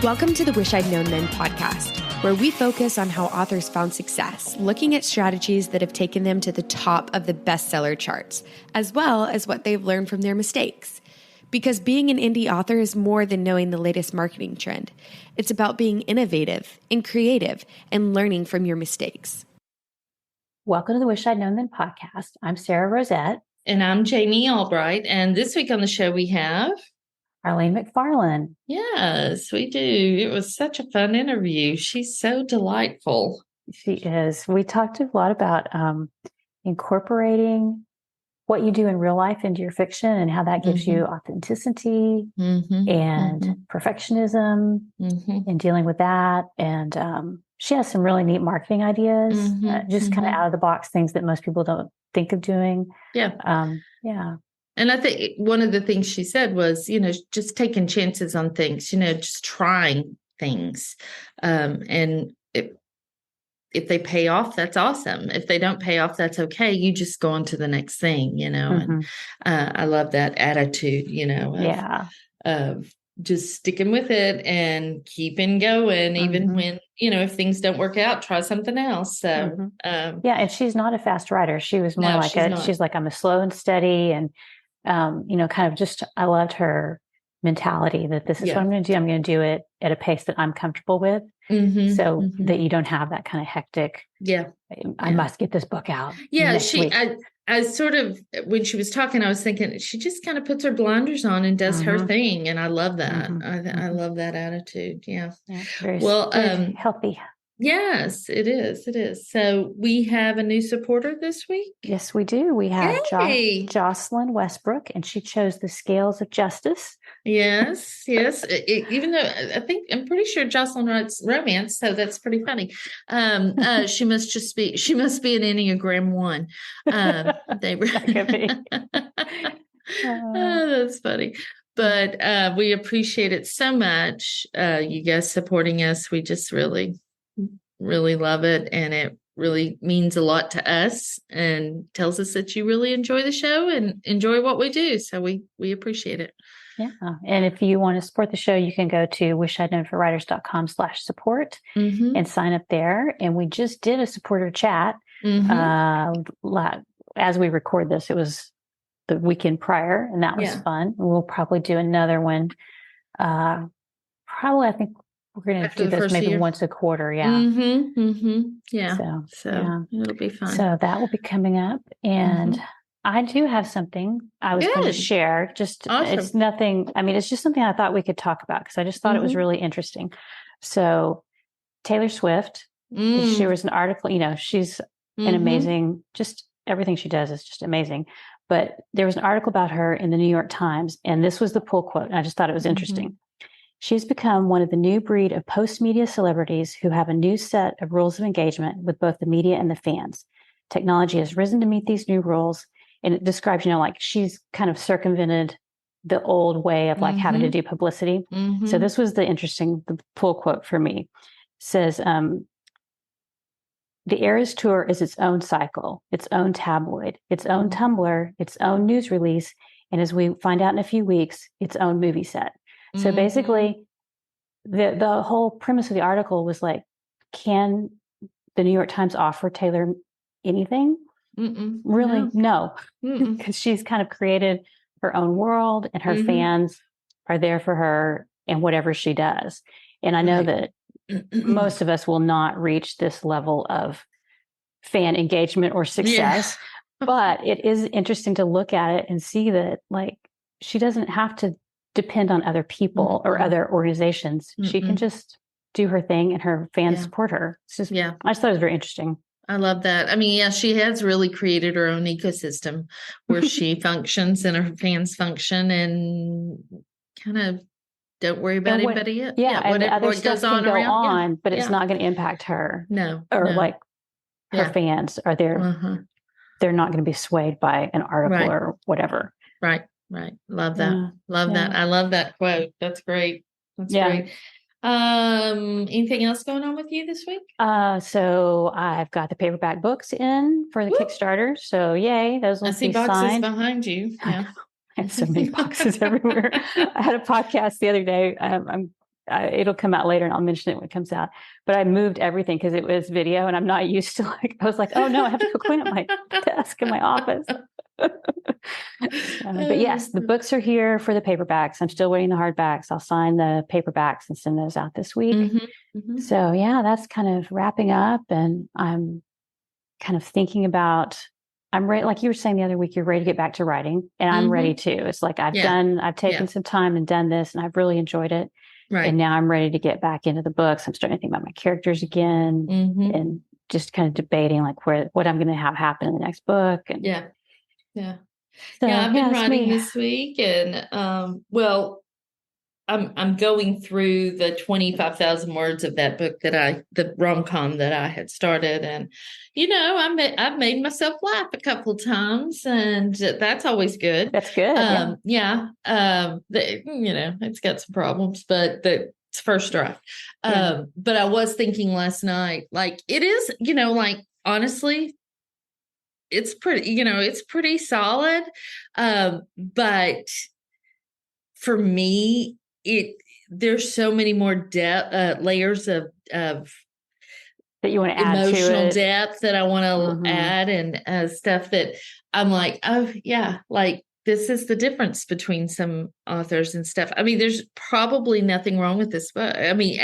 Welcome to the Wish I'd Known Then podcast, where we focus on how authors found success, looking at strategies that have taken them to the top of the bestseller charts, as well as what they've learned from their mistakes. Because being an indie author is more than knowing the latest marketing trend. It's about being innovative and creative and learning from your mistakes. Welcome to the Wish I'd Known Then podcast. I'm Sarah Rosette. And I'm Jami Albright. And this week on the show we have Arlene McFarlane. Yes, we do. It was such a fun interview. She's so delightful. She is. We talked a lot about incorporating what you do in real life into your fiction and how that gives you authenticity and perfectionism and dealing with that. And she has some really neat marketing ideas, just kind of out of the box things that most people don't think of doing. Yeah. And I think one of the things she said was, just taking chances on things, just trying things. And if they pay off, that's awesome. If they don't pay off, that's okay. You just go on to the next thing, And I love that attitude, of just sticking with it and keeping going, even when, if things don't work out, try something else. So, and she's not a fast writer. She was more she's like, I'm a slow and steady and, kind of just, I loved her mentality that this is what I'm going to do. I'm going to do it at a pace that I'm comfortable with. So that you don't have that kind of hectic. I must get this book out. I sort of, when she was talking, I was thinking she just kind of puts her blinders on and does her thing. And I love that. I love that attitude. Yeah. Very, very healthy. Yes, it is. It is. So we have a new supporter this week. Yes, we do. We have Jocelyn Westbrook, and she chose The Scales of Justice. Yes. Even though I'm pretty sure Jocelyn writes romance, so that's pretty funny. She must be an Enneagram 1. That could be. That's funny. But we appreciate it so much. You guys supporting us. We just really love it, and it really means a lot to us and tells us that you really enjoy the show and enjoy what we do. So we appreciate it. Yeah. And if you want to support the show, you can go to wishidknownforwriters.com/support and sign up there. And we just did a supporter chat. As we record this, it was the weekend prior, and that was fun. We'll probably do another one. I think we're going to do this maybe once a quarter. Yeah. So it'll be fun. So that will be coming up. And I do have something I was going to share. Just awesome. It's nothing. I mean, it's just something I thought we could talk about because I just thought it was really interesting. So Taylor Swift, she was an article, she's an amazing, just everything she does is just amazing. But there was an article about her in the New York Times, and this was the pull quote. And I just thought it was interesting. She's become one of the new breed of post-media celebrities who have a new set of rules of engagement with both the media and the fans. Technology has risen to meet these new rules, and it describes, like she's kind of circumvented the old way of like having to do publicity. So this was the pull quote for me. It says, the Eras Tour is its own cycle, its own tabloid, its own Tumblr, its own news release, and as we find out in a few weeks, its own movie set. So basically, the whole premise of the article was like, can the New York Times offer Taylor anything? Really? No. Because she's kind of created her own world, and her fans are there for her and whatever she does. And I know that most of us will not reach this level of fan engagement or success, but it is interesting to look at it and see that like she doesn't have to depend on other people or other organizations. She can just do her thing and her fans support her. It's just, I just thought it was very interesting. I love that. I mean, she has really created her own ecosystem where she functions and her fans function and kind of don't worry about anybody else. And other stuff can go on, but it's not going to impact her. Like her fans are there. They're not going to be swayed by an article or whatever. Right. Love that. That. I love that quote. That's great. Great. Anything else going on with you this week? So I've got the paperback books in for the Kickstarter. So yay, those will be signed. I see boxes behind you. Yeah. I have so many boxes everywhere. I had a podcast the other day. I'm it'll come out later and I'll mention it when it comes out. But I moved everything because it was video and I'm not used to I was like, oh no, I have to go clean up my desk in my office. But yes, the books are here for the paperbacks. I'm still waiting the hardbacks. I'll sign the paperbacks and send those out this week. So yeah, that's kind of wrapping up, and I'm kind of thinking about, I'm ready, like you were saying the other week, you're ready to get back to writing, and I'm ready too. It's like I've taken some time and done this, and I've really enjoyed it. Right. And now I'm ready to get back into the books. I'm starting to think about my characters again, and just kind of debating like what I'm going to have happen in the next book. And So, I've been writing this week, and I'm going through the 25,000 words of that book the rom-com that I had started, and I've made myself laugh a couple times, and that's always good. That's good. It's got some problems, but it's first draft. But I was thinking last night, like it is, honestly, it's pretty solid. But for me, there's so many more layers of that you want to add emotional to it. depth that I want to add, and stuff that I'm like, oh yeah, like this is the difference between some authors and stuff. I mean, there's probably nothing wrong with this book. I mean,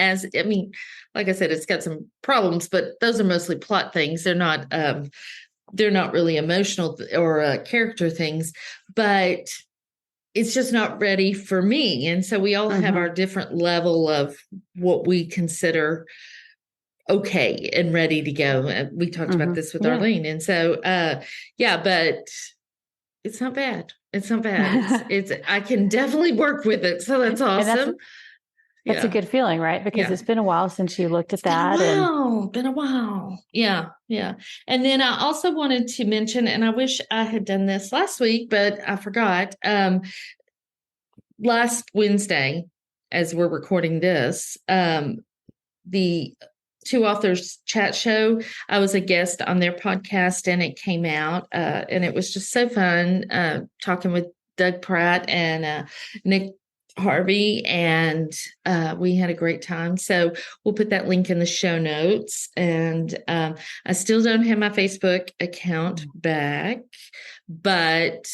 like I said, it's got some problems, but those are mostly plot things. They're not really emotional or character things, but it's just not ready for me. And so we all have our different level of what we consider okay and ready to go. We talked about this with Arlene. And so, but it's not bad. It's not bad. It's I can definitely work with it. So that's awesome. That's a good feeling, right? Because it's been a while since you looked at that. Been a while. Yeah. And then I also wanted to mention, and I wish I had done this last week, but I forgot. Last Wednesday, as we're recording this, the Two Authors Chat Show, I was a guest on their podcast, and it came out, and it was just so fun talking with Doug Pratt and Nick Harvey, and we had a great time. So we'll put that link in the show notes. And I still don't have my Facebook account back, but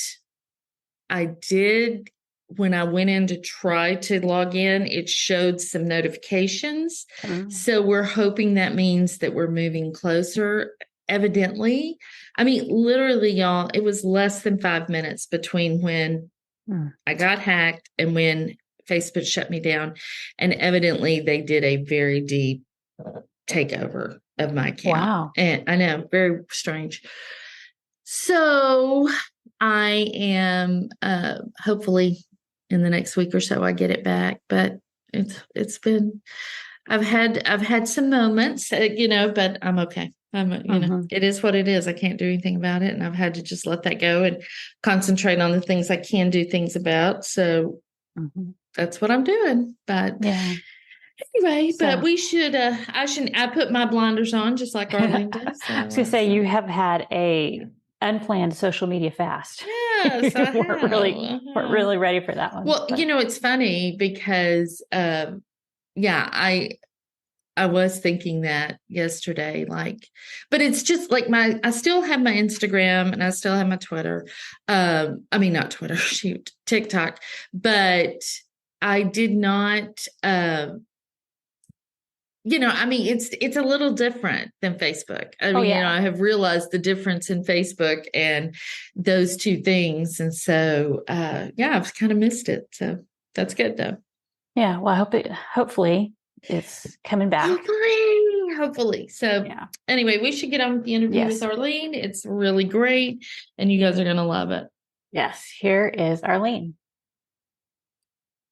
I did. When I went in to try to log in, it showed some notifications. So we're hoping that means that we're moving closer. Evidently, I mean, literally, y'all, it was less than 5 minutes between when I got hacked and when Facebook shut me down. And evidently, they did a very deep takeover of my account. Wow. And I know, very strange. So I am hopefully in the next week or so I get it back, but it's been, I've had some moments, but I'm okay. It is what it is. I can't do anything about it. And I've had to just let that go and concentrate on the things I can do things about. So that's what I'm doing. But anyway, but we should, I put my blinders on just like Arlene does. So, I was going to say, you have had a unplanned social media fast. Yes, I weren't really ready for that one. Well, it's funny because, I was thinking that yesterday, but it's just like I still have my Instagram and I still have my Twitter. Not Twitter, TikTok, but I did not, it's a little different than Facebook. I have realized the difference in Facebook and those two things. And so, I've kind of missed it. So that's good though. Yeah. Well, hopefully it's coming back. Hopefully. So anyway, we should get on with the interview with Arlene. It's really great. And you guys are going to love it. Yes. Here is Arlene.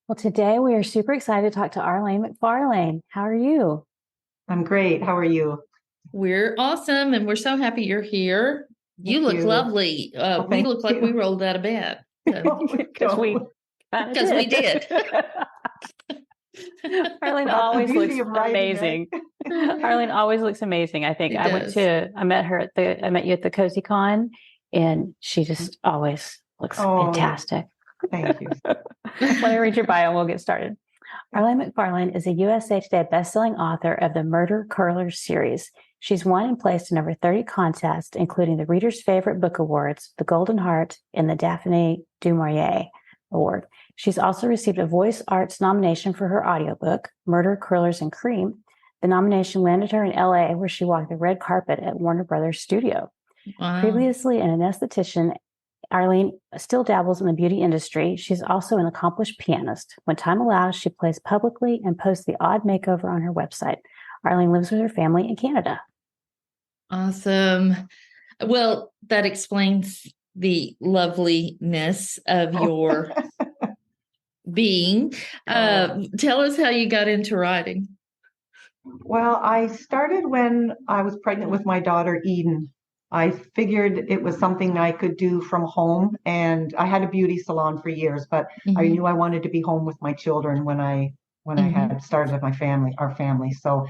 Well, today we are super excited to talk to Arlene McFarlane. How are you? I'm great. How are you? We're awesome. And we're so happy you're here. You look lovely. We look like we rolled out of bed. Because we did. Arlene always looks amazing. Arlene always looks amazing. I think I met you at the Cozy Con, and she just always looks fantastic. Thank you. Let me read your bio and we'll get started. Arlene McFarlane is a USA Today bestselling author of the Murder Curlers series. She's won and placed in over 30 contests, including the Reader's Favorite Book Awards, the Golden Heart, and the Daphne du Maurier Award. She's also received a Voice Arts nomination for her audiobook, Murder, Curlers, and Cream. The nomination landed her in LA, where she walked the red carpet at Warner Brothers Studio. Wow. Previously an esthetician, Arlene still dabbles in the beauty industry. She's also an accomplished pianist. When time allows, she plays publicly and posts the odd makeover on her website. Arlene lives with her family in Canada. Awesome. Well, that explains the loveliness of your being. Tell us how you got into writing. Well, I started when I was pregnant with my daughter, Eden. I figured it was something I could do from home, and I had a beauty salon for years, but I knew I wanted to be home with my children when I had started our family. So,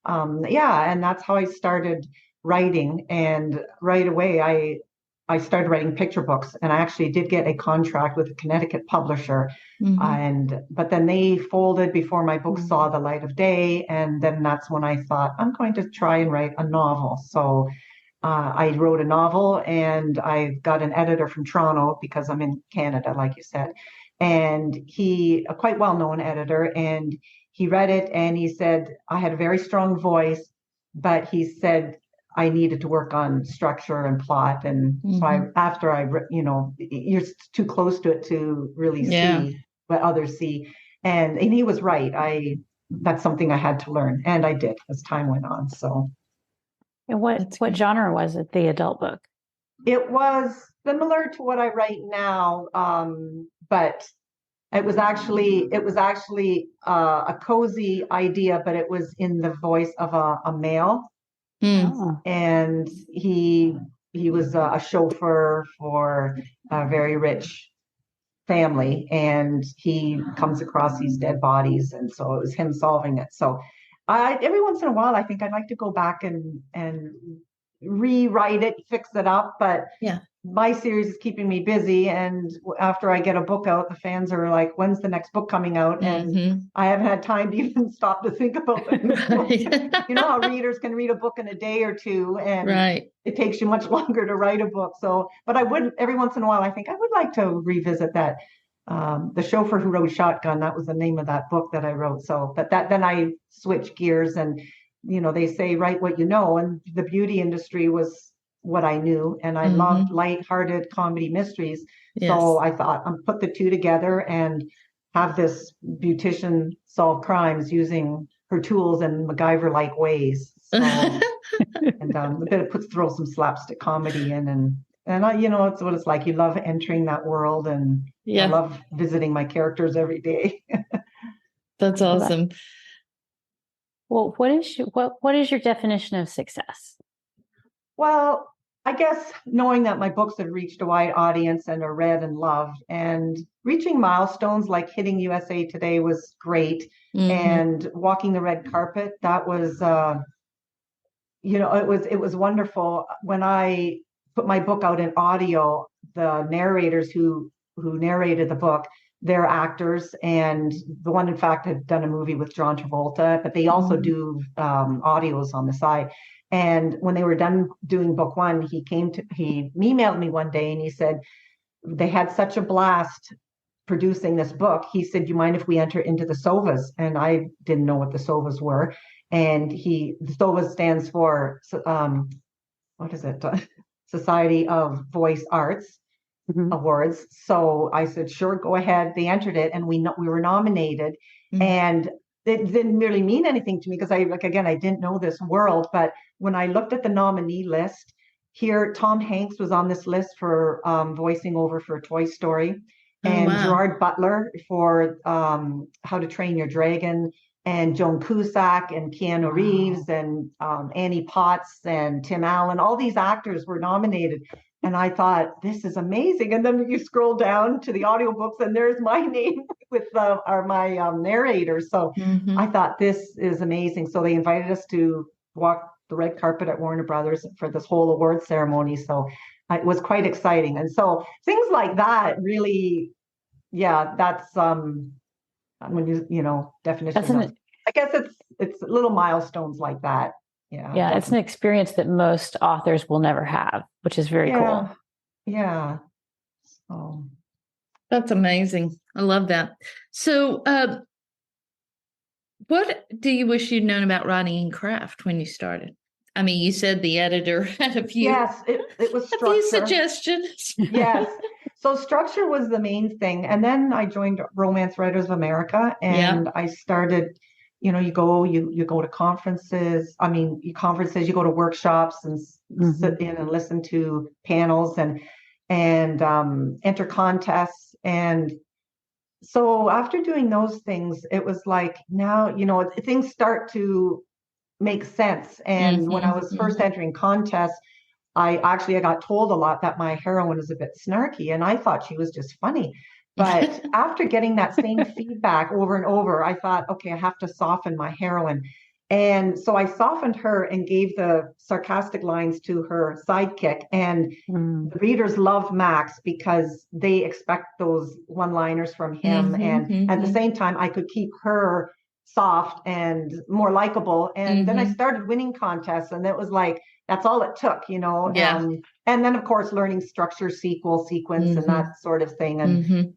and that's how I started writing. And right away, I started writing picture books, and I actually did get a contract with a Connecticut publisher. But then they folded before my book saw the light of day, and then that's when I thought I'm going to try and write a novel. So. I wrote a novel, and I got an editor from Toronto because I'm in Canada, like you said. And he, a quite well-known editor, and he read it and he said, I had a very strong voice, but he said I needed to work on structure and plot. And so you're too close to it to really see what others see. And he was right. That's something I had to learn, and I did as time went on. So. And what genre was it, the adult book? It was similar to what I write now, but it was actually a cozy idea, but it was in the voice of a male. And he was a chauffeur for a very rich family, and he comes across these dead bodies, and so it was him solving it. So every once in a while, I think I'd like to go back and rewrite it, fix it up. But my series is keeping me busy. And after I get a book out, the fans are like, when's the next book coming out? And I haven't had time to even stop to think about it. You know how readers can read a book in a day or two, and it takes you much longer to write a book. So, but I would, every once in a while, I think I would like to revisit that. The Chauffeur Who Rode Shotgun, that was the name of that book that I wrote. So, but then I switched gears, and, they say, write what you know. And the beauty industry was what I knew. And I loved lighthearted comedy mysteries. So I thought I'll put the two together and have this beautician solve crimes using her tools in MacGyver-like ways. So, and a bit of throw some slapstick comedy in, and I, it's what it's like. You love entering that world, and I love visiting my characters every day. That's awesome. Well, what is your definition of success? Well, I guess knowing that my books have reached a wide audience and are read and loved, and reaching milestones like hitting USA Today was great, and walking the red carpet, that was, it was wonderful. When I put my book out in audio, the narrators who narrated the book, they're actors, and the one, in fact, had done a movie with John Travolta, but they also do audios on the side. And when they were done doing book one, he emailed me one day, and he said they had such a blast producing this book. He said, "Do you mind if we enter into the SOVAs?" And I didn't know what the SOVAs were. And the SOVAs stands for what is it? Society of Voice Arts Awards. So I said, sure, go ahead. They entered it, and we were nominated, and it didn't really mean anything to me because I didn't know this world. But when I looked at the nominee list here, Tom Hanks was on this list for voicing over for Toy Story, and Gerard Butler for How to Train Your Dragon, and Joan Cusack and Keanu Reeves and Annie Potts and Tim Allen. All these actors were nominated. And I thought, this is amazing. And then you scroll down to the audiobooks, and there's my name with my narrator. So I thought, this is amazing. So they invited us to walk the red carpet at Warner Brothers for this whole award ceremony. So it was quite exciting. And so things like that really, that's when definition That's of, I guess it's little milestones like that. Yeah. Yeah, it's an experience that most authors will never have, which is very cool. Yeah. So That's amazing. I love that. So, what do you wish you'd known about writing and craft when you started? I mean, you said the editor had a few. Yes, it was structure. A few suggestions. Yes. So structure was the main thing. And then I joined Romance Writers of America, and I started, you go to conferences. I mean, you go to workshops and sit in and listen to panels and enter contests. And so after doing those things, it was like, now, things start to make sense. And when I was first entering contests, I got told a lot that my heroine is a bit snarky, and I thought she was just funny. But after getting that same feedback over and over, I thought, okay, I have to soften my heroine. And so I softened her and gave the sarcastic lines to her sidekick. And the readers love Max because they expect those one-liners from him. And at the same time, I could keep her soft and more likable. And then I started winning contests, and it was like, that's all it took, Yeah. And then, of course, learning structure, sequence, and that sort of thing.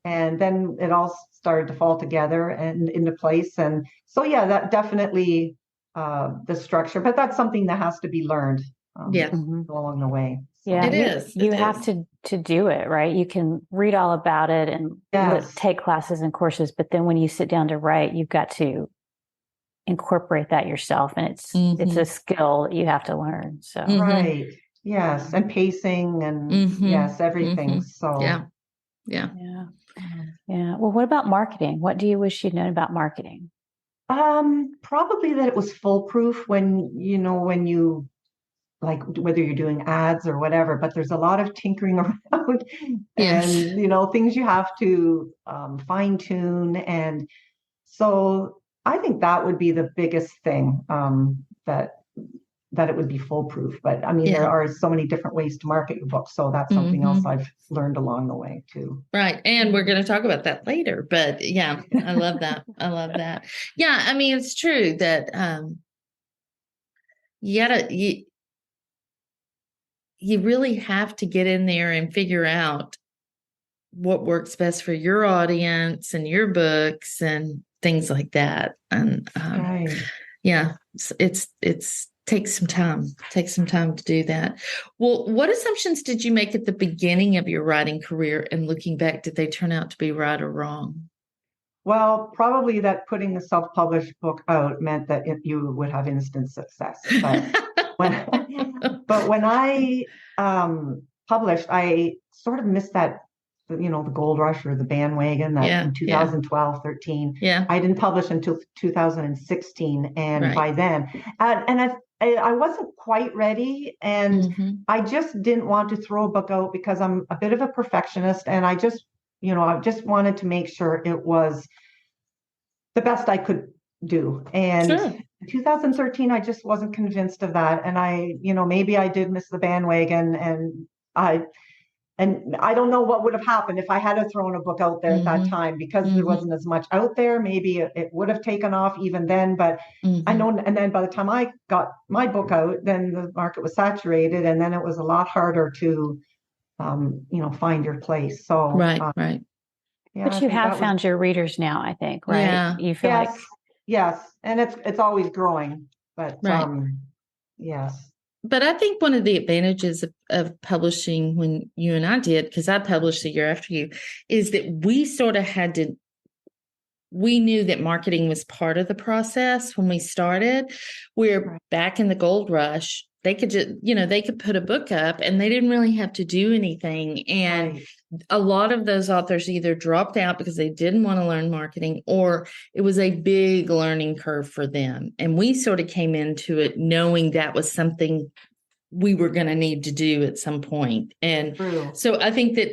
And then it all started to fall together and into place. And so, yeah, that definitely the structure, but that's something that has to be learned along the way. So. Yeah, it is. You have to do it, right? You can read all about it and take classes and courses, but then when you sit down to write, you've got to incorporate that yourself, and it's a skill that you have to learn. So right, yes, and pacing and yes, everything. So yeah. Well, what about marketing? What do you wish you'd known about marketing? Probably that it was foolproof when you like, whether you're doing ads or whatever, but there's a lot of tinkering around and things you have to fine tune. And so I think that would be the biggest thing, that it would be foolproof. But I mean, there are so many different ways to market your book. So that's something else I've learned along the way too. Right. And we're going to talk about that later. But yeah, I love that. I love that. Yeah. I mean, it's true that you really have to get in there and figure out what works best for your audience and your books and things like that. And it's takes some time to do that. Well, what assumptions did you make at the beginning of your writing career, and looking back, did they turn out to be right or wrong? Well, probably that putting the self-published book out meant that you would have instant success. But when I published, I sort of missed that, the gold rush or the bandwagon that in 2012, 13. Yeah. I didn't publish until 2016. And by then, and I wasn't quite ready, and I just didn't want to throw a book out because I'm a bit of a perfectionist, and I just wanted to make sure it was the best I could do. And in 2013, I just wasn't convinced of that. And maybe I did miss the bandwagon, and I don't know what would have happened if I had thrown a book out there at that time, because there wasn't as much out there. Maybe it would have taken off even then, but I know. And then by the time I got my book out, then the market was saturated, and then it was a lot harder to, find your place. So, right. Yeah, but you have found your readers now, I think, right? Yeah. You feel yes. And it's always growing, but yes. But I think one of the advantages of publishing when you and I did, because I published a year after you, is that we sort of we knew that marketing was part of the process when we started. We're back in the gold rush. They could just, they could put a book up and they didn't really have to do anything. And a lot of those authors either dropped out because they didn't want to learn marketing, or it was a big learning curve for them. And we sort of came into it knowing that was something we were going to need to do at some point. And so I think that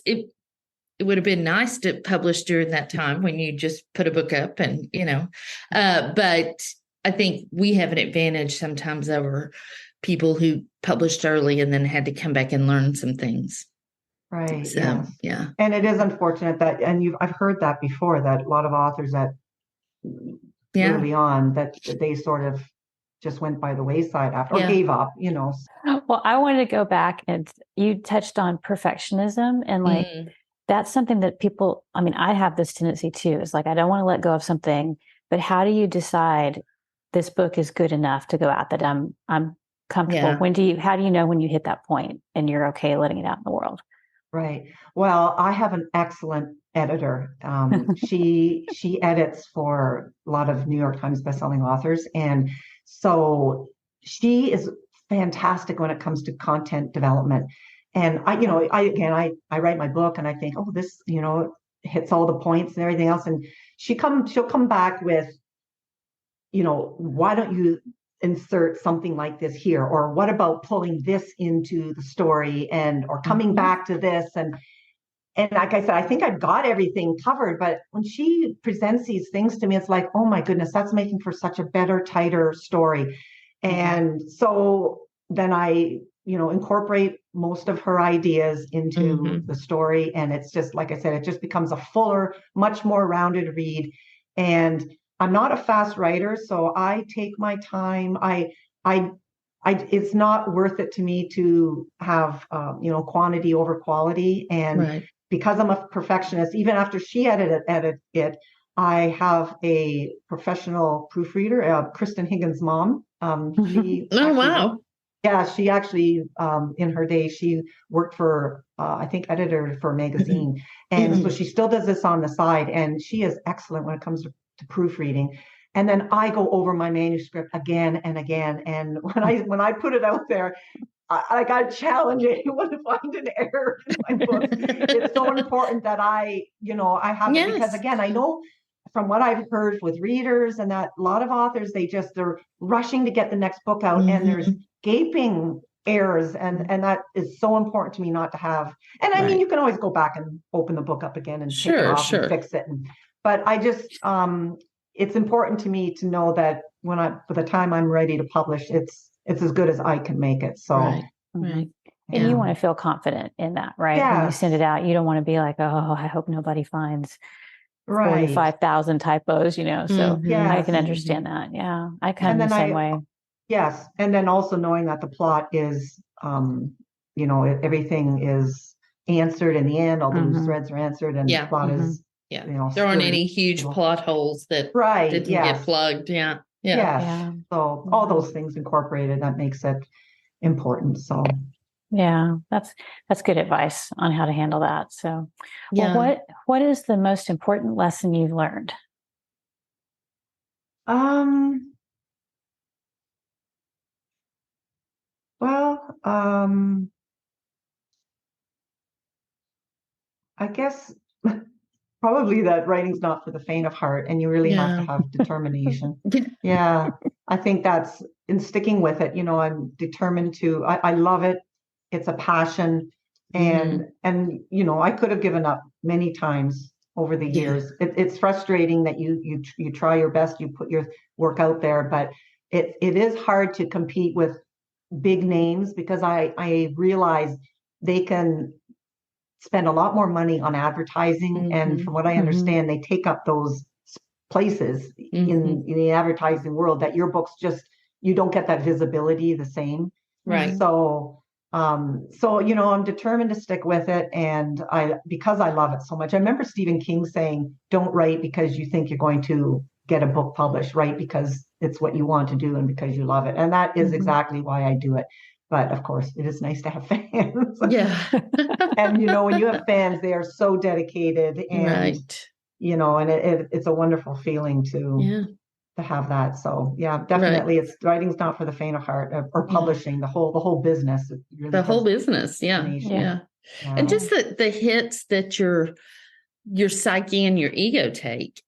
it would have been nice to publish during that time when you just put a book up and, but I think we have an advantage sometimes over people who published early and then had to come back and learn some things. Right. So, Yes. yeah. And it is unfortunate that, and I've heard that before, that a lot of authors that early on that they sort of just went by the wayside after or gave up, Well, I wanted to go back, and you touched on perfectionism, and like that's something that people, I mean, I have this tendency too. It's like I don't want to let go of something, but how do you decide this book is good enough to go out, that I'm comfortable? How do you know when you hit that point and you're okay letting it out in the world? Right. Well, I have an excellent editor. She edits for a lot of New York Times bestselling authors, and so she is fantastic when it comes to content development. And I write my book and I think, oh, this, hits all the points and everything else. And she'll come back with, why don't you insert something like this here? Or what about pulling this into the story or coming back to this? And like I said, I think I've got everything covered, but when she presents these things to me, it's like, oh my goodness, that's making for such a better, tighter story. And so then I, incorporate most of her ideas into the story. And it's just, like I said, it just becomes a fuller, much more rounded read. And I'm not a fast writer, so I take my time. It's not worth it to me to have, quantity over quality. And because I'm a perfectionist, even after she edited it, I have a professional proofreader, Kristen Higgins' mom. She actually, in her day, she worked for, I think, editor for a magazine. And so she still does this on the side, and she is excellent when it comes to proofreading. And then I go over my manuscript again and again. And when I put it out there, I got to challenge anyone to find an error in my book. It's so important that I have it, because again, I know from what I've heard with readers and that a lot of authors, they're rushing to get the next book out, and there's gaping errors, and that is so important to me not to have. And I mean, you can always go back and open the book up again and take it off and fix it. But I just, it's important to me to know that by the time I'm ready to publish, it's as good as I can make it. So, And you want to feel confident in that, right? When you send it out, you don't want to be like, oh, I hope nobody finds 45,000 typos, So I can understand that. Yeah. I kind of the same way. Yes. And then also knowing that the plot is, everything is answered in the end, all the loose threads are answered, and the plot is, there aren't any huge plot holes that didn't get plugged. So all those things incorporated, that makes it important. So that's good advice on how to handle that. So what is the most important lesson you've learned? I guess probably that writing's not for the faint of heart, and you really have to have determination. I think that's in sticking with it. I'm determined to. I love it. It's a passion, and I could have given up many times over the years. It's frustrating that you try your best, you put your work out there, but it is hard to compete with big names, because I realize they can spend a lot more money on advertising. And from what I understand, they take up those places in the advertising world that your books you don't get that visibility the same. Right. So, I'm determined to stick with it. And because I love it so much. I remember Stephen King saying, don't write because you think you're going to get a book published, write because it's what you want to do and because you love it. And that is exactly why I do it. But of course, it is nice to have fans. And, when you have fans, they are so dedicated, and, and it's a wonderful feeling to have that. So definitely writing's not for the faint of heart, or publishing, the whole business. Really the whole business. And just the hits that your psyche and your ego take,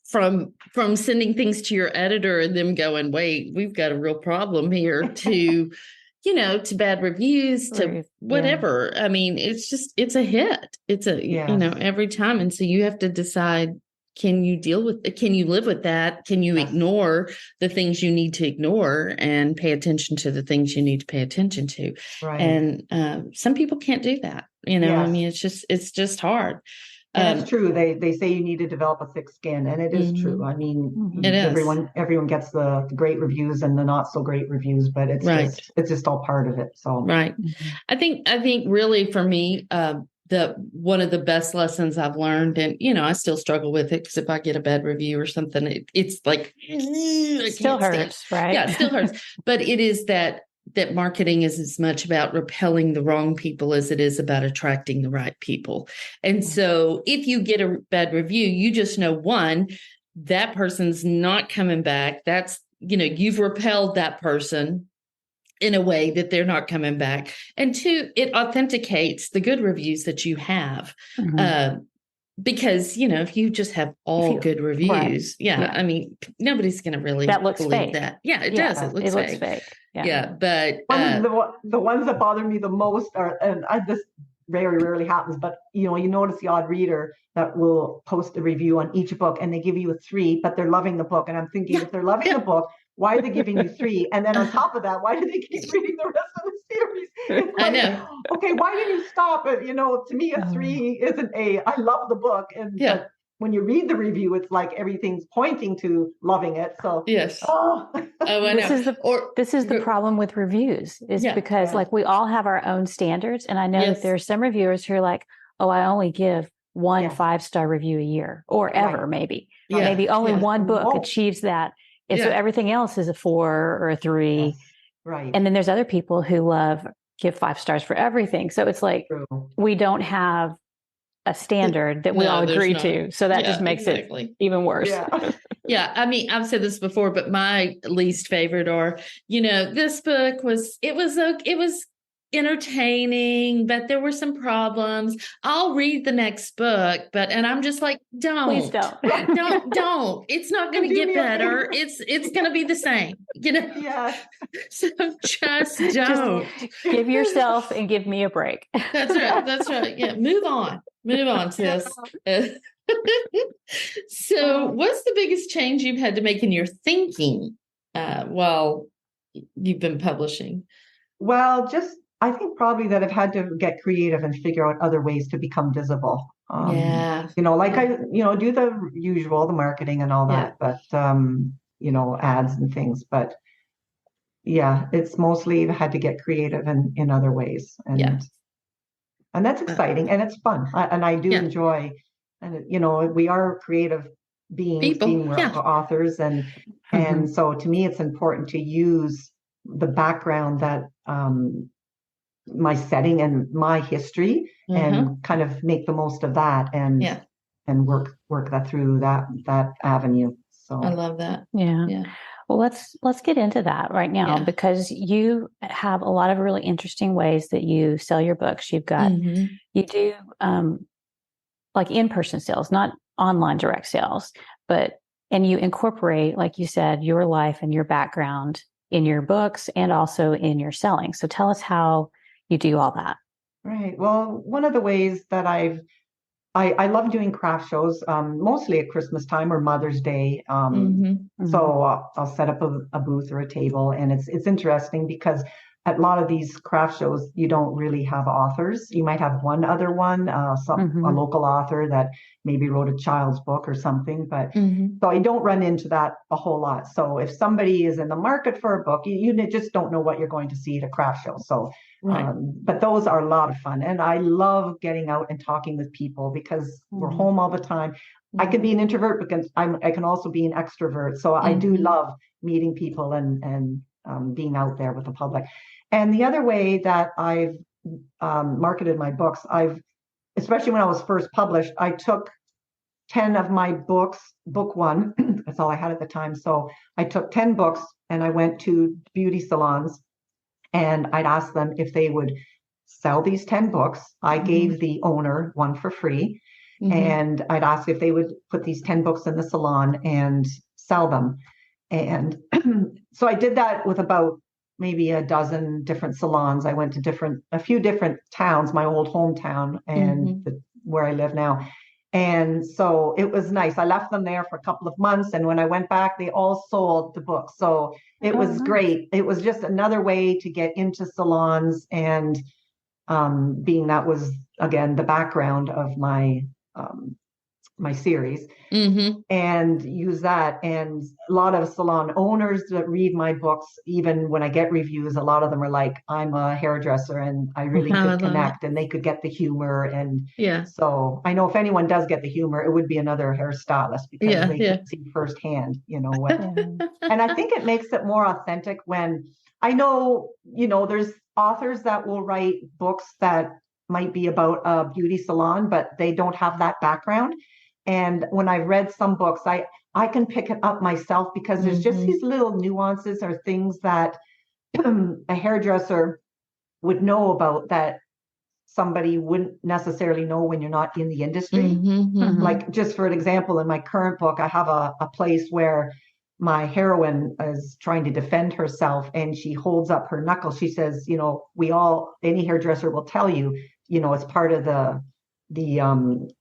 from sending things to your editor and them going, wait, we've got a real problem here, to to bad reviews, to whatever. I mean, it's a hit. It's every time. And so you have to decide, can you live with that? Can you ignore the things you need to ignore and pay attention to the things you need to pay attention to? Right. And some people can't do that. I mean, it's just hard. And it's true. They say you need to develop a thick skin, and it is true. I mean, it is. Everyone gets the great reviews and the not so great reviews, but it's just all part of it. So right. I think really for me, one of the best lessons I've learned, and I still struggle with it because if I get a bad review or something, it's like it still hurts, right? Yeah, it still hurts. But it is that marketing is as much about repelling the wrong people as it is about attracting the right people. And so if you get a bad review, you just know, one, that person's not coming back. That's, you've repelled that person in a way that they're not coming back. And two, it authenticates the good reviews that you have. Because, if you just have all good reviews, I mean, nobody's going to really believe fake. That. Yeah, it does. It looks fake. Yeah, but the ones that bother me the most are, and this very rarely happens, but you notice the odd reader that will post a review on each book and they give you a 3, but they're loving the book. And I'm thinking, if they're loving the book, why are they giving you 3? And then on top of that, why do they keep reading the rest of the series? It's like, I know. Okay, why didn't you stop it? To me, a 3 isn't I love the book. And but when you read the review, it's like everything's pointing to loving it. So yes. I know. This is the problem with reviews, is because like we all have our own standards. And I know that there are some reviewers who are like, oh, I only give 1 5-star review a year or ever, maybe. Or maybe only one book achieves that. And so everything else is a 4 or a 3. Yes. Right. And then there's other people who give 5 stars for everything. So it's like we don't have a standard that we all agree to. So that just makes it even worse. Yeah. I mean, I've said this before, but my least favorite are, this book was entertaining, but there were some problems. I'll read the next book, and I'm just like, please don't. don't. It's not going to get better. It's going to be the same, Yeah. So just don't. Just give yourself and give me a break. That's right. Yeah. Move on, sis. So what's the biggest change you've had to make in your thinking while you've been publishing? Well, I think probably that I've had to get creative and figure out other ways to become visible. I do the usual, the marketing and all that, but, ads and things. But it's mostly had to get creative in other ways. And that's exciting and it's fun. I do enjoy, and, we are creative beings, being authors. And so to me, it's important to use the background that, my setting and my history and kind of make the most of that and work that through that avenue. So I love that. Yeah. Well, let's get into that right now because you have a lot of really interesting ways that you sell your books. You've got you do like in-person sales, not online direct sales, and you incorporate, like you said, your life and your background in your books and also in your selling. So tell us how you do all that. Right. Well, one of the ways that I love doing craft shows, mostly at Christmas time or Mother's Day. So I'll set up a booth or a table, and it's interesting because at a lot of these craft shows, you don't really have authors. You might have one other one, a local author that maybe wrote a child's book or something, but so I don't run into that a whole lot. So if somebody is in the market for a book, you just don't know what you're going to see at a craft show. So, but those are a lot of fun. And I love getting out and talking with people because we're home all the time. I can be an introvert because I can also be an extrovert. So I do love meeting people and being out there with the public. And the other way that I've marketed my books, especially when I was first published, I took 10 of my books, book 1, that's all I had at the time. So I took 10 books and I went to beauty salons and I'd ask them if they would sell these 10 books. I gave the owner one for free. And I'd ask if they would put these 10 books in the salon and sell them. And so I did that with about maybe a dozen different salons. I went to a few different towns, my old hometown and where I live now. And so it was nice. I left them there for a couple of months. And when I went back, they all sold the book. So it was nice. great. It was just another way to get into salons. And being that was, again, the background of my my series, and use that. And a lot of salon owners that read my books, even when I get reviews, a lot of them are like, I'm a hairdresser and I really could connect, and they could get the humor. And so I know if anyone does get the humor, it would be another hairstylist, because they can see firsthand, what. And I think it makes it more authentic when I know, there's authors that will write books that might be about a beauty salon, but they don't have that background. And when I read some books, I can pick it up myself, because there's just these little nuances or things that a hairdresser would know about that somebody wouldn't necessarily know when you're not in the industry. Like, just for an example, in my current book, I have a place where my heroine is trying to defend herself, and she holds up her knuckle. She says, any hairdresser will tell you, it's part of the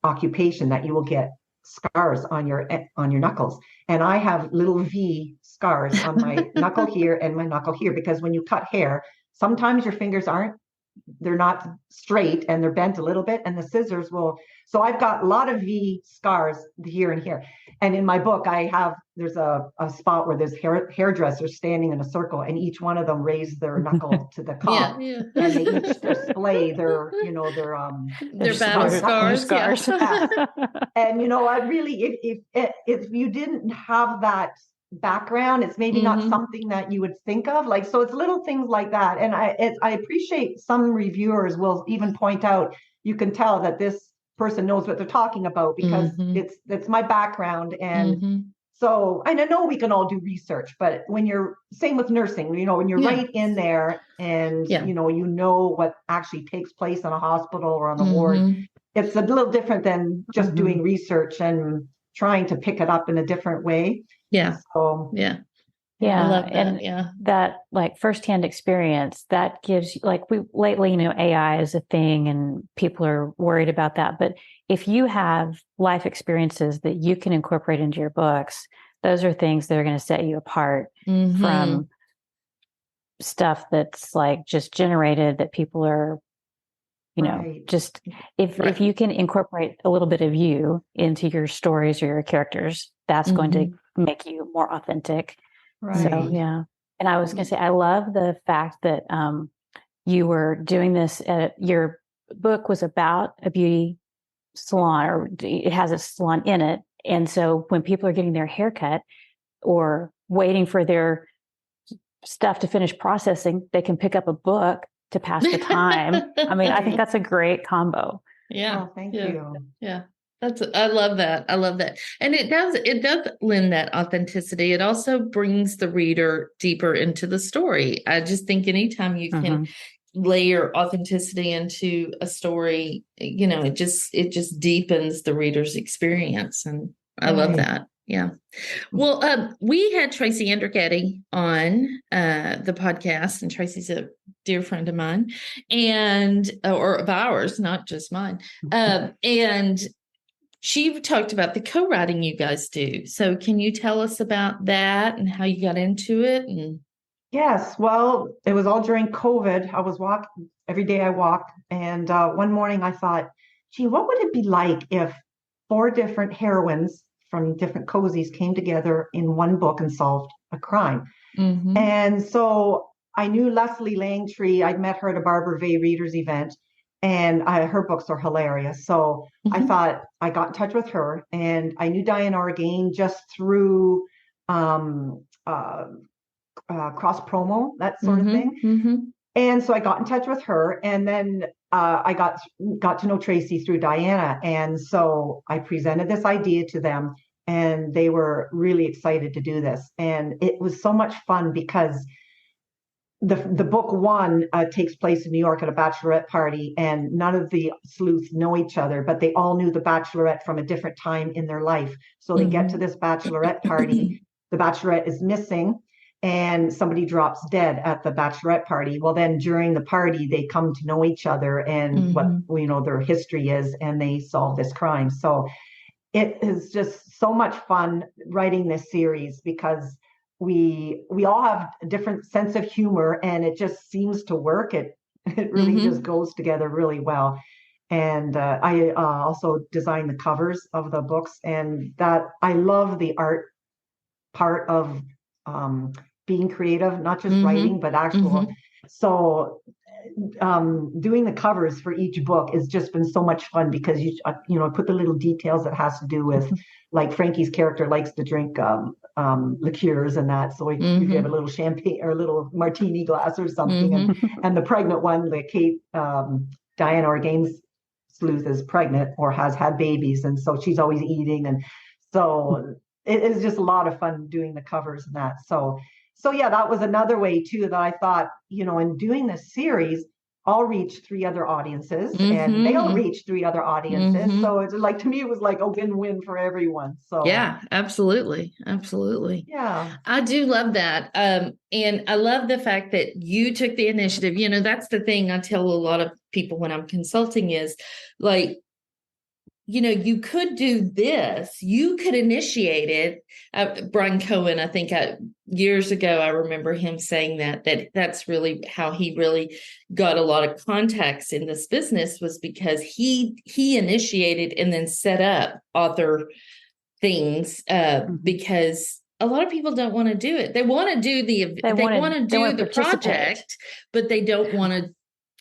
occupation that you will get scars on your knuckles. And I have little V scars on my knuckle here and my knuckle here, because when you cut hair, sometimes your fingers they're not straight and they're bent a little bit, and the scissors will. So I've got a lot of V scars here and here. And in my book, there's a spot where there's hairdressers standing in a circle, and each one of them raise their knuckle to the cop, and they each display their battle scars. And I really, if you didn't have that background, it's maybe not something that you would think of. Like, so it's little things like that. And I appreciate some reviewers will even point out, you can tell that this person knows what they're talking about, because it's my background. And so, and I know we can all do research, but when you're, same with nursing, when you're right in there, and you know what actually takes place in a hospital or on the ward, it's a little different than just doing research and trying to pick it up in a different way. So, I love that. And that, like, firsthand experience that gives, like, we lately, AI is a thing and people are worried about that. But if you have life experiences that you can incorporate into your books, those are things that are going to set you apart from stuff that's like just generated, that people are, just if you can incorporate a little bit of you into your stories or your characters, that's going to make you more authentic. So, and I was going to say, I love the fact that you were doing this. Your book was about a beauty salon, or it has a salon in it. And so when people are getting their haircut or waiting for their stuff to finish processing, they can pick up a book to pass the time. I mean, I think that's a great combo. Thank you. I love that. I love that. And it does lend that authenticity. It also brings the reader deeper into the story. I just think anytime you can layer authenticity into a story, it just deepens the reader's experience. And I love that. Yeah. Well, we had Tracy Andergetti on the podcast, and Tracy's a dear friend of mine, or of ours, not just mine. And she talked about the co-writing you guys do. So can you tell us about that and how you got into it? Yes, well, it was all during COVID. I was walking every day. I walked, and one morning I thought, gee, what would it be like if 4 different heroines from different cozies came together in one book and solved a crime? And so I knew Leslie Langtree. I'd met her at a Barbara Vay Readers event, and her books are hilarious. So I thought, I got in touch with her, and I knew Diane Orgain just through cross promo, that sort of thing. And so I got in touch with her, and then I got to know Tracy through Diana. And so I presented this idea to them, and they were really excited to do this. And it was so much fun, because the book one takes place in New York at a bachelorette party, and none of the sleuths know each other, but they all knew the bachelorette from a different time in their life. So they get to this bachelorette party. The bachelorette is missing, and somebody drops dead at the bachelorette party. Well, then during the party, they come to know each other and what, their history is, and they solve this crime. So it is just so much fun writing this series because we all have a different sense of humor, and it just seems to work. It really just goes together really well. And I also design the covers of the books, and that I love the art part of being creative, not just writing, but actual. So doing the covers for each book has just been so much fun because you put the little details that has to do with, like Frankie's character likes to drink liqueurs and that, so you have a little champagne or a little martini glass or something, and the pregnant one, the Kate Diana Orgain's sleuth, is pregnant or has had babies, and so she's always eating, and so it is just a lot of fun doing the covers and that. So yeah, that was another way too that I thought, in doing this series, I'll reach 3 other audiences and they'll reach 3 other audiences. So it's like, to me, it was like a win-win for everyone. So yeah, absolutely. Absolutely. Yeah. I do love that. And I love the fact that you took the initiative. That's the thing I tell a lot of people when I'm consulting is like, you could do this. You could initiate it. Brian Cohen, I think years ago, I remember him saying that's really how he really got a lot of contacts in this business, was because he initiated and then set up author things because a lot of people don't want to do it. They want to do the project, but they don't want to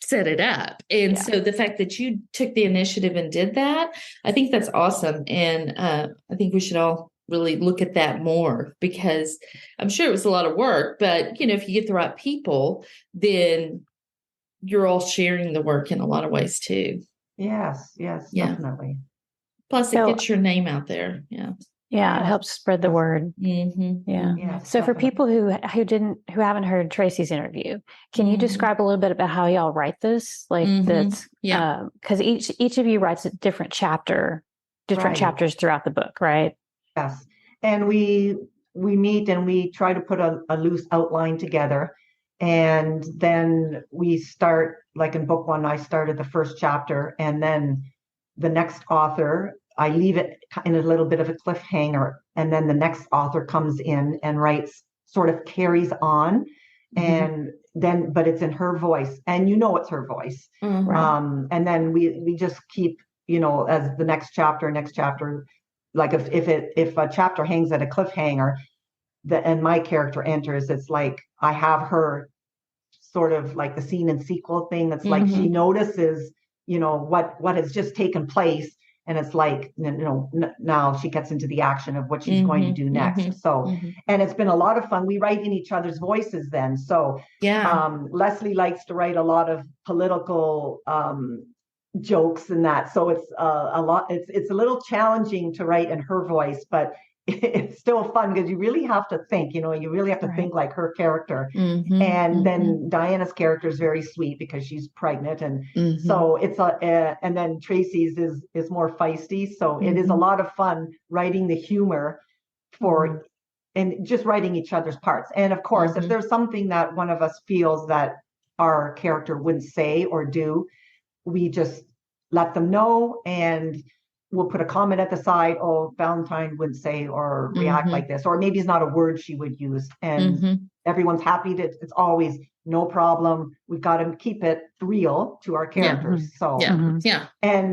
set it up. And so the fact that you took the initiative and did that, I think that's awesome. And I think we should all really look at that more, because I'm sure it was a lot of work, but if you get the right people, then you're all sharing the work in a lot of ways too. Yes, definitely. Plus it gets your name out there. Yeah, it helps spread the word. Yes, So for people who haven't heard Tracy's interview, can you describe a little bit about how y'all write this? Like that's because each of you writes a different chapters throughout the book, right? Yes, and we meet and we try to put a loose outline together, and then we start, like in book 1, I started the first chapter, and then the next author, I leave it in a little bit of a cliffhanger, and then the next author comes in and writes, sort of carries on, and then, but it's in her voice, and it's her voice. And then we just keep, as the next chapter, like if a chapter hangs at a cliffhanger, and my character enters, it's like I have her sort of like the scene and sequel thing. That's like she notices, what has just taken place. And it's like, now she gets into the action of what she's going to do next. So, and it's been a lot of fun. We write in each other's voices then. So Leslie likes to write a lot of political jokes and that. So it's it's a little challenging to write in her voice, but it's still fun because you really have to think, you really have to think like her character. And then Diana's character is very sweet because she's pregnant. And so it's and then Tracy's is more feisty. So it is a lot of fun writing the humor and just writing each other's parts. And of course, if there's something that one of us feels that our character wouldn't say or do, we just let them know, and we'll put a comment at the side. Oh, Valentine would say or react like this, or maybe it's not a word she would use, and everyone's happy that it's always no problem. We've got to keep it real to our characters. So and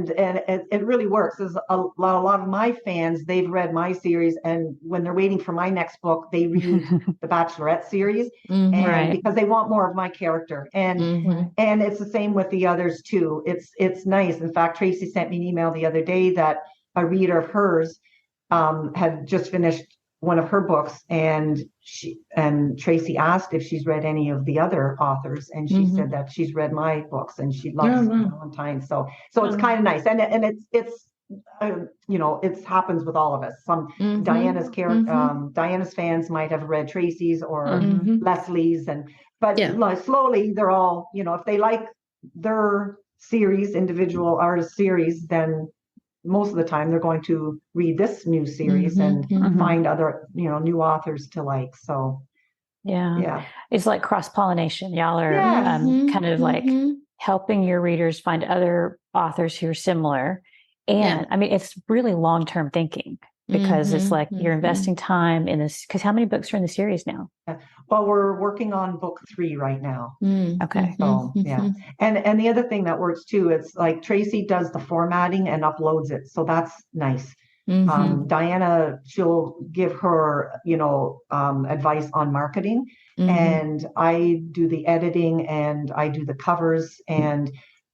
it really works. There's a lot of my fans, they've read my series, and when they're waiting for my next book, they read the Bachelorette series, and because they want more of my character. And and it's the same with the others too. It's nice. In fact, Tracy sent me an email the other day that a reader of hers had just finished one of her books, and Tracy asked if she's read any of the other authors, and she said that she's read my books and she loves Valentine. So it's kind of nice, and it's it happens with all of us. Some Diana's character, Diana's fans might have read Tracy's or Leslie's, but slowly they're all, if they like their series, individual artist series, then most of the time they're going to read this new series and find other, new authors to like. So Yeah. It's like cross-pollination. Y'all are Yes. kind of like helping your readers find other authors who are similar. And I mean, it's really long-term thinking because it's like you're investing time in this. Because how many books are in the series now? Well, we're working on book 3 right now. Okay. So yeah. And the other thing that works too, it's like Tracy does the formatting and uploads it. So that's nice. Diana, she'll give her, advice on marketing, and I do the editing and I do the covers, and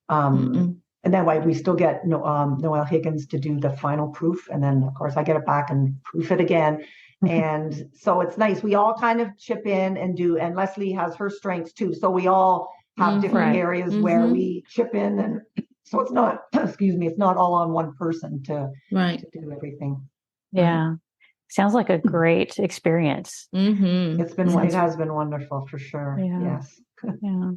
then we still get Noelle Higgins to do the final proof, and then of course I get it back and proof it again. And so it's nice. We all kind of chip in and do, and Leslie has her strengths too. So we all have different areas where we chip in, and so it's not, excuse me, it's not all on one person to do everything. Yeah. Sounds like a great experience. It has been wonderful for sure. Yes. Yeah.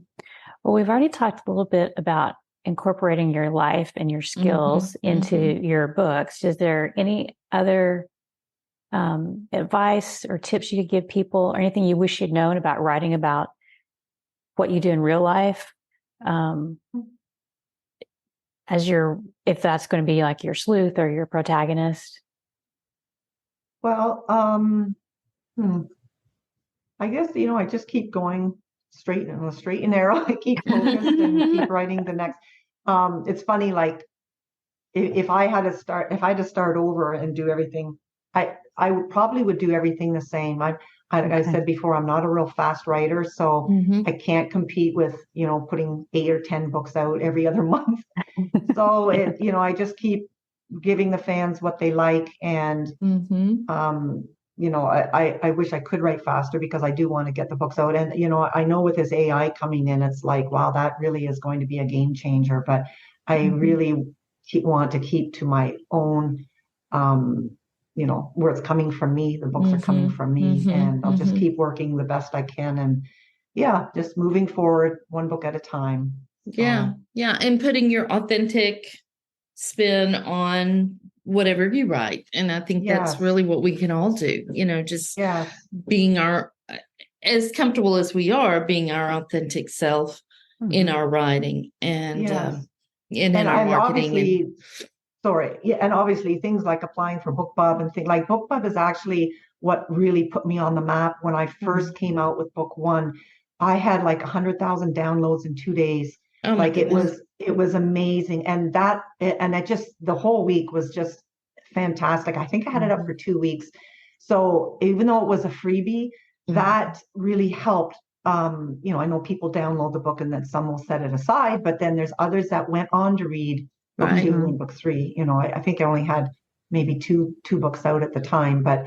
Well, we've already talked a little bit about incorporating your life and your skills into your books. Is there any other advice or tips you could give people, or anything you wish you'd known about writing about what you do in real life? If that's going to be like your sleuth or your protagonist? Well, I guess, I just keep going straight and narrow. I keep focused and keep writing the next. It's funny, like if I had to start over and do everything, I would do everything the same. I said before, I'm not a real fast writer, so I can't compete with, putting 8 or 10 books out every other month. So I just keep giving the fans what they like. And, I wish I could write faster because I do want to get the books out. And, I know with this AI coming in, it's like, wow, that really is going to be a game changer. But I really want to keep to my own, where it's coming from me. The books are coming from me, and I'll just keep working the best I can. And just moving forward one book at a time. Yeah. And putting your authentic spin on whatever you write. And I think that's really what we can all do, just being as comfortable as we are, being our authentic self in our writing and in our marketing. And obviously things like applying for BookBub and things like BookBub is actually what really put me on the map. When I first came out with book 1, I had like 100,000 downloads in 2 days. Oh my goodness. It was amazing. And the whole week was just fantastic. I think I had it up for 2 weeks. So even though it was a freebie, that really helped. I know people download the book and then some will set it aside, but then there's others that went on to read book 2 and book 3. I think I only had maybe two books out at the time, but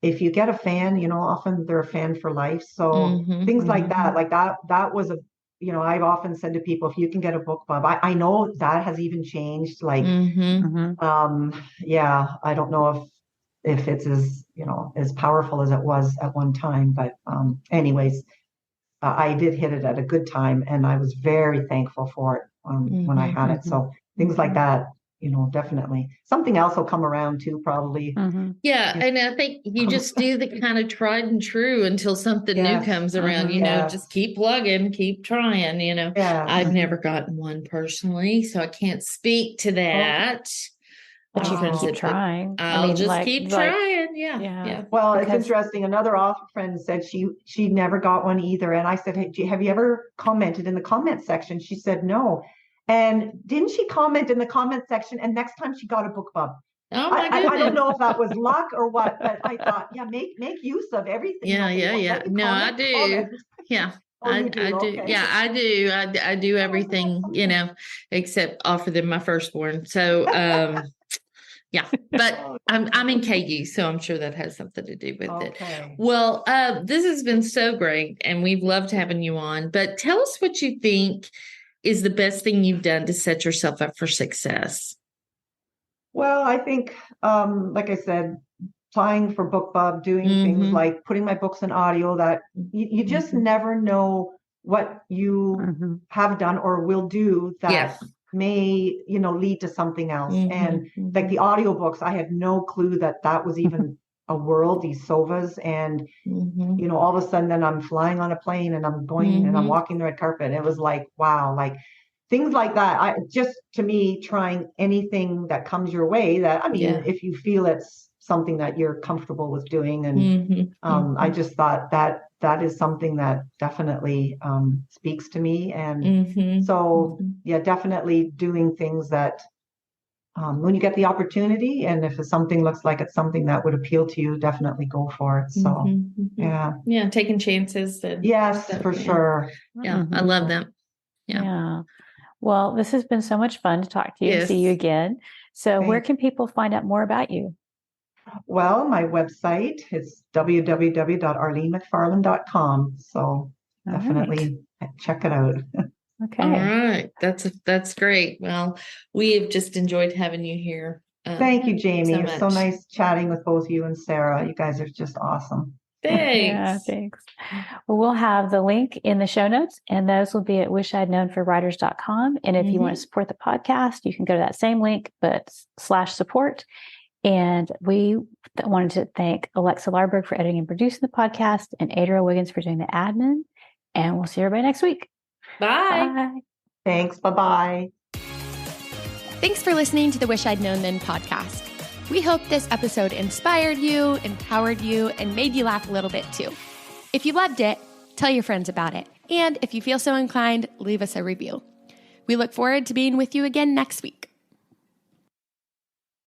if you get a fan, often they're a fan for life. So things like that was I've often said to people, if you can get a BookBub, I know that has even changed. Like, I don't know if it's as powerful as it was at one time, but anyways, I did hit it at a good time, and I was very thankful for it when I had it. So things like that, definitely. Something else will come around too, probably. Yeah, and I think you just do the kind of tried and true until something new comes around. Just keep plugging, keep trying. I've never gotten one personally, so I can't speak to that. But you can keep trying. I'll just keep trying. Yeah. Well, it's interesting. Another author friend said she never got one either, and I said, hey, have you ever commented in the comment section? She said no. And didn't she comment in the comment section? And next time she got a BookBub. Oh my goodness. I don't know if that was luck or what, but I thought, make use of everything. Yeah. No, I do. Yeah. I do. Okay. Yeah, I do. I do everything, except offer them my firstborn. So, yeah, but I'm in KU, so I'm sure that has something to do with it. Well, this has been so great, and we've loved having you on. But tell us what you think is the best thing you've done to set yourself up for success. Well, I think, like I said, applying for BookBub, doing things like putting my books in audio, that you just never know what you have done or will do that may, lead to something else. And like the audiobooks, I had no clue that was even a world, these sovas, and you know, all of a sudden then I'm flying on a plane and I'm going and I'm walking the red carpet. And it was like, wow, like things like that. I just, to me, trying anything that comes your way that, I mean, if you feel it's something that you're comfortable with doing. And I just thought that that is something that definitely speaks to me. And so, yeah, definitely doing things that when you get the opportunity, and if something looks like it's something that would appeal to you, definitely go for it. So, yeah, taking chances. Yes, for sure. Yeah, I love them. Yeah. Well, this has been so much fun to talk to you and see you again. So where can people find out more about you? Well, my website is www.arlenemcfarlane.com. So definitely check it out. Okay. All right. That's great. Well, we have just enjoyed having you here. Thank you, Jami. So It's so nice chatting with both you and Sarah. You guys are just awesome. Thanks. Yeah, thanks. Well, we'll have the link in the show notes, and those will be at wishidknownforwriters.com. And if you want to support the podcast, you can go to that same link, but /support. And we wanted to thank Alexa Larberg for editing and producing the podcast, and Adriel Wiggins for doing the admin. And we'll see everybody next week. Bye. Bye. Thanks. Bye-bye. Thanks for listening to the Wish I'd Known Then podcast. We hope this episode inspired you, empowered you, and made you laugh a little bit too. If you loved it, tell your friends about it. And if you feel so inclined, leave us a review. We look forward to being with you again next week.